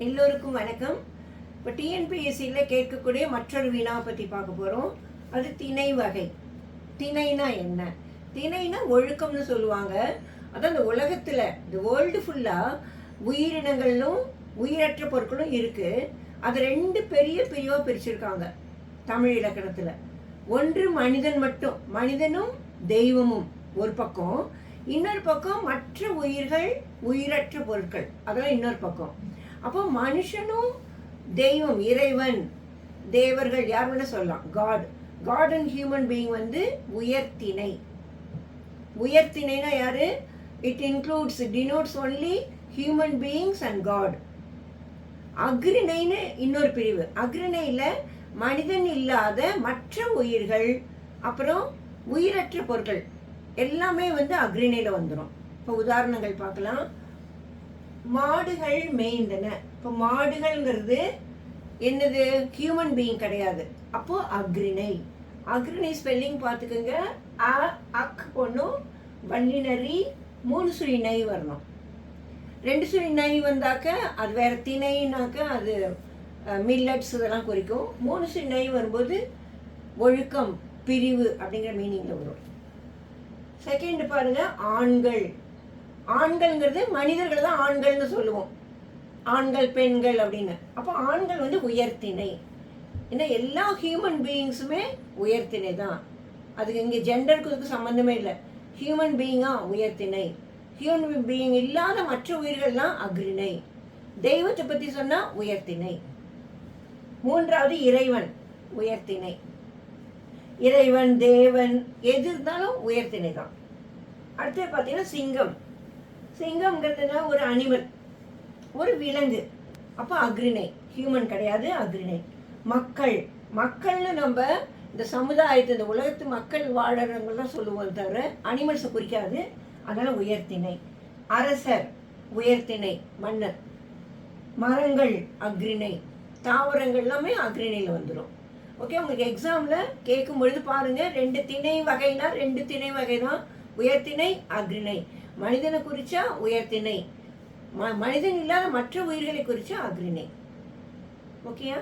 எல்லோருக்கும் வணக்கம். இப்போ டிஎன்பிஎஸ்சியில் கேட்கக்கூடிய மற்றொரு வினாவை பற்றி பார்க்க போகிறோம். அது திணை வகை. திணைனா என்ன? திணைனா ஒழுக்கம்னு சொல்லுவாங்க. அதான் இந்த உலகத்தில் இந்த வேர்ல்டு ஃபுல்லாக உயிரினங்களும் உயிரற்ற பொருட்களும் இருக்குது. அது ரெண்டு பெரிய பிரிவாக பிரிச்சிருக்காங்க தமிழ் இலக்கணத்தில். ஒன்று மனிதன் மட்டும், மனிதனும் தெய்வமும் ஒரு பக்கம். இன்னொரு பக்கம் மற்ற உயிர்கள் உயிரற்ற பொருட்கள், அதெல்லாம் இன்னொரு பக்கம். அப்போ மனுஷனும் தெய்வம், இறைவன், தேவர்கள் யார் வேணா சொல்லலாம். காட் அண்ட் ஹியூமன் பீயிங் வந்து உயர்த்திணை. உயர்த்திணைனா யாரு? It includes, denotes only human beings and god. அக்ரிணைன்னு இன்னொரு பிரிவு. அக்ரிணையில் மனிதன் இல்லாத மற்ற உயிர்கள், அப்புறம் உயிரற்ற பொருட்கள் எல்லாமே வந்து அக்ரிணையில் வந்துடும். இப்போ உதாரணங்கள் பார்க்கலாம். மாடுகள் மேய்ந்தன. இப்போ மாடுகள்ங்கிறது என்னது? ஹியூமன் பீயிங் கிடையாது. அப்போ அக்ரிணை. அக்ரிணை ஸ்பெல்லிங் பார்த்துக்கோங்க. அக் பொண்ணும் வல்லினரி 3 சுழி நை வரணும். 2 சுழி நை வந்தாக்க அது வேற. திணைனாக்க அது மில்லட்ஸ் இதெல்லாம் குறிக்கும். 3 சுழி நை வரும்போது ஒழுக்கம், பிரிவு அப்படிங்கிற மீனிங்ல வரும். செகண்ட் பாருங்க, ஆண்கள். ஆண்கள்ங்கிறது மனிதர்கள் தான் ஆண்கள்னு சொல்லுவோம். ஆண்கள் பெண்கள் அப்படின்னு. அப்போ ஆண்கள் வந்து உயர்த்திணை. ஏன்னா எல்லா ஹியூமன் பீயிங்ஸுமே உயர்த்திணை தான். அதுக்கு இங்கே ஜெண்டருக்கு சம்மந்தமே இல்லை. ஹியூமன் பீயிங்கா உயர்த்திணை. ஹியூமன் பீயிங் இல்லாத மற்ற உயிர்கள்லாம் அக்ரிணை. தெய்வத்தை பற்றி சொன்னால் உயர்த்திணை. மூன்றாவது இறைவன், உயர்த்திணை. இறைவன், தேவன் எது இருந்தாலும் உயர்த்திணை தான். அடுத்து பார்த்தீங்கன்னா சிங்கம். சிங்கம்ங்கிறதுனா ஒரு அனிமல், ஒரு விலங்கு. அப்போ அக்ரிணை. ஹியூமன் கிடையாது, அக்ரிணை. மக்கள். மக்கள்னு நம்ம இந்த சமுதாயத்தை, இந்த உலகத்து மக்கள் வாழறவங்க தான் சொல்லுவோம், தவிர அனிமல்ஸை குறிக்காது. அதனால் உயர்த்திணை. அரசர் உயர்த்திணை, மன்னர். மரங்கள் அக்ரிணை. தாவரங்கள் எல்லாமே அக்ரிணையில் வந்துடும். ஓகே, உங்களுக்கு எக்ஸாமில் கேட்கும் பொழுது பாருங்கள், 2 திணை வகைனா 2 திணை வகை தான். உயர்த்திணை, அக்ரிணை. மனிதனை குறிச்சா உயர்த்திணை, மனிதன் இல்லாத மற்ற உயிர்களை குறிச்சா அக்ரிணை. ஓகேயா?